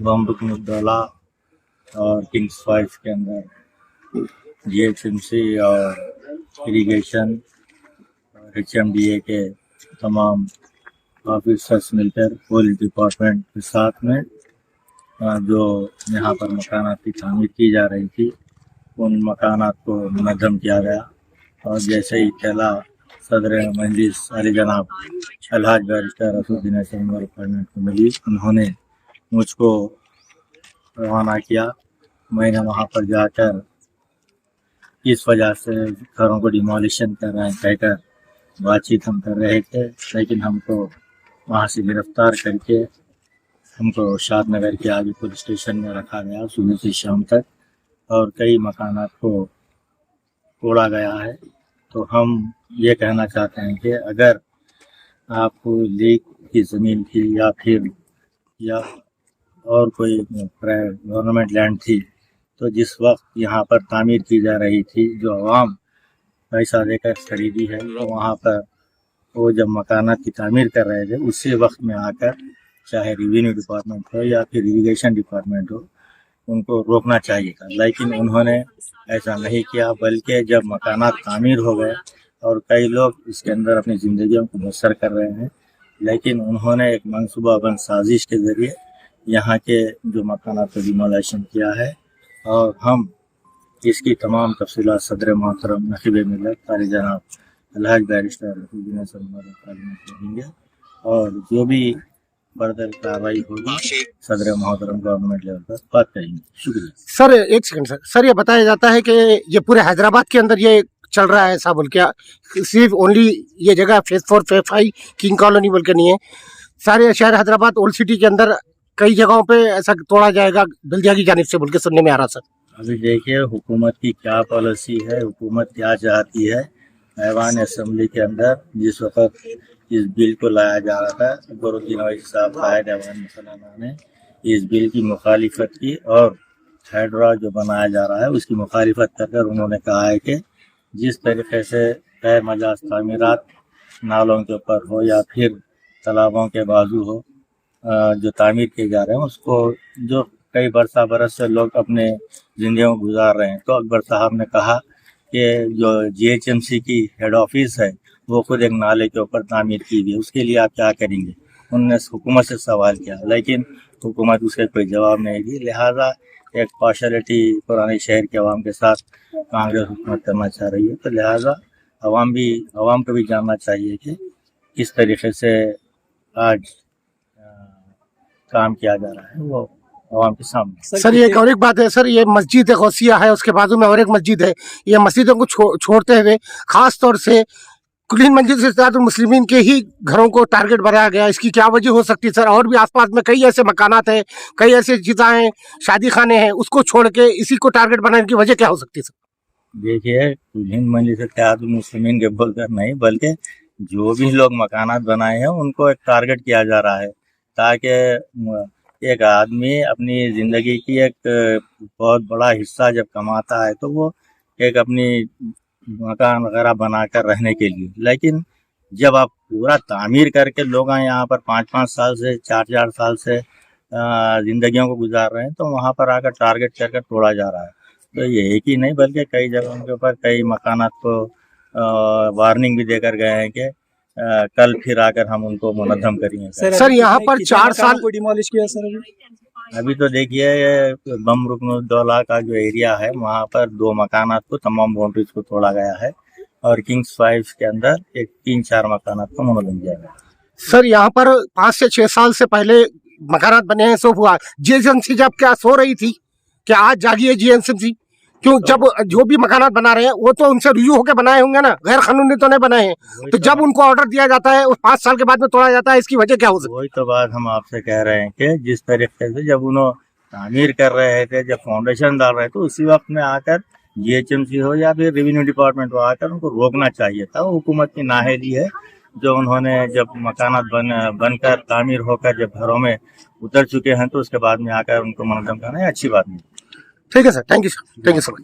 बमरुकनुद्दौला और किंग्स 5 के अंदर GHMC और इरिगेशन और HMDA के तमाम ऑफिसर्स मिलकर पुलिस डिपार्टमेंट के साथ में जो यहाँ पर मकानात की तामीर की जा रही थी उन मकानात को मुनज़्ज़म किया गया। और जैसे ही चला सदर मजलिस अली जनाब अलहाज बैरिस्टर असदुद्दीन डिपार्टमेंट को मिली, उन्होंने मुझको रवाना किया। मैंने वहाँ पर जाकर इस वजह से घरों को डिमोलिशन कर रहे हैं कहकर बातचीत हम कर रहे थे, लेकिन हमको वहाँ से गिरफ्तार करके हमको शादनगर के आगे पुलिस स्टेशन में रखा गया सुबह से शाम तक, और कई मकानात को तोड़ा गया है। तो हम ये कहना चाहते हैं कि अगर आपको लीक की ज़मीन थी या और कोई गवर्नमेंट लैंड थी, तो जिस वक्त यहाँ पर तामीर की जा रही थी जो आवाम पैसा देकर खरीदी है, तो वहाँ पर वो जब मकानात की तामीर कर रहे थे उसी वक्त में आकर चाहे रेवेन्यू डिपार्टमेंट हो या फिर इरिगेशन डिपार्टमेंट हो उनको रोकना चाहिए था, लेकिन उन्होंने ऐसा नहीं किया। बल्कि जब मकानात तामीर हो गए और कई लोग इसके अंदर अपनी ज़िंदगियों को बसर कर रहे हैं, लेकिन उन्होंने एक मनसूबाबंद साजिश के ज़रिए यहाँ के जो मकानात को डिमोलिशन किया है। और हम इसकी तमाम तफसीलात सदर मोहतरम नक़ीब मिल्लत क़ारी जनाब अलहाज बैरिस्टर देंगे, और जो भी फर्दर कार्रवाई होगी सदर मोहतरम गवर्नमेंट लेवल पर बात करेंगे। शुक्रिया सर। एक सेकंड सर, ये बताया जाता है कि ये पूरे हैदराबाद के अंदर ये चल रहा है ऐसा बोल के, सिर्फ ओनली ये जगह फेज 4 फेज 5 किंग कॉलोनी बोल के नहीं है, सारे शहर हैदराबाद ओल्ड सिटी के अंदर कई जगहों पे ऐसा तोड़ा जाएगा बल्दिया की जानिब से बोल के सुनने में आ रहा सर। अभी देखिए हुकूमत की क्या पॉलिसी है, हुकूमत क्या चाहती है। ऐवान असम्बली के अंदर जिस वक्त इस बिल को लाया जा रहा था, अकबरुद्दीन अवैसी साहब कायद ऐवान मुसलमाना ने इस बिल की मुखालिफत की, और हाइड्रा जो बनाया जा रहा है उसकी मुखालिफत कर उन्होंने कहा है कि जिस तरीके से गैर मजाज तामीरात नालों के ऊपर हो या फिर तालाबों के बाजू हो जो तामीर किए जा रहे हैं, उसको जो कई बरस से लोग अपने ज़िंदगियों को गुजार रहे हैं। तो अकबर साहब ने कहा कि जो GHMC की हेड ऑफिस है वो खुद एक नाले के ऊपर तामीर की गई, उसके लिए आप क्या करेंगे। उन्होंने हुकूमत से सवाल किया, लेकिन हुकूमत उसका कोई जवाब नहीं दी। लिहाजा एक पार्शलिटी पुराने शहर के अवाम के साथ कांग्रेस हुकूमत करना चाह रही है। तो लिहाजा अवाम को भी जानना चाहिए कि किस तरीके से आज काम किया जा रहा है वो अवाम के सामने। सर ये एक और एक बात है सर, ये मस्जिद गौसिया है, उसके बाजू में और एक मस्जिद है। ये मस्जिदों को छोड़ते हुए खास तौर से कुलीन मंजिल से ज़्यादा मुस्लिमीन के ही घरों को टारगेट बनाया गया, इसकी क्या वजह हो सकती है सर? और भी आसपास में कई ऐसे मकानात हैं, कई ऐसे चीज़ें शादी खाने हैं, उसको छोड़ के इसी को टारगेट बनाने की वजह क्या हो सकती है सर? देखिए कुलीन मंजिल से ज़्यादा मुस्लिमीन के बोलकर नहीं, बल्कि जो भी लोग मकानात बनाए हैं उनको एक टारगेट किया जा रहा है, ताकि एक आदमी अपनी ज़िंदगी की एक बहुत बड़ा हिस्सा जब कमाता है तो वो एक अपनी मकान वगैरह बनाकर रहने के लिए, लेकिन जब आप पूरा तामीर करके लोग यहाँ पर 5-5 साल से 4-4 साल से ज़िंदगियों को गुजार रहे हैं, तो वहाँ पर आकर टारगेट करके तोड़ा जा रहा है। तो ये एक ही नहीं बल्कि कई जगहों के ऊपर कई मकानात को वार्निंग भी देकर गए हैं कि कल फिर आकर हम उनको मुनज़्ज़म करेंगे। सर यहाँ पर 4 साल को डिमोलिश किया सर अभी तो देखिए बमरुकनुद्दौला का जो एरिया है वहाँ पर 2 मकानात को तमाम बाउंड्रीज को तोड़ा गया है, और किंग्स 5 के अंदर एक 3-4 मकानात को मुनज़्ज़म किया गया। सर यहाँ पर 5 से 6 साल से पहले मकानात बने हैं, सो हुआ GHMC जब क्या सो रही थी कि आज जागी है GHMC? क्यों जब जो भी मकानात बना रहे हैं वो तो उनसे रुजू होकर बनाए होंगे ना, गैर कानूनी तो नहीं बनाए हैं। तो जब उनको ऑर्डर दिया जाता है उस 5 साल के बाद में तोड़ा जाता है, इसकी वजह क्या हो सकती है? वही तो बात हम आपसे कह रहे हैं कि जिस तरीके से जब उन्होंने तामीर कर रहे थे, जब फाउंडेशन डाल रहे थे, उसी वक्त में आकर GHMC हो या फिर रेवेन्यू डिपार्टमेंट हो आकर उनको रोकना चाहिए था। वो हुकूमत की नाअहली है जो उन्होंने जब मकानात बनकर तामीर होकर जब घरों में उतर चुके हैं तो उसके बाद में आकर उनको मुनज़्ज़म करना है अच्छी बात नहीं। ठीक है sir, thank you sir, thank you so much.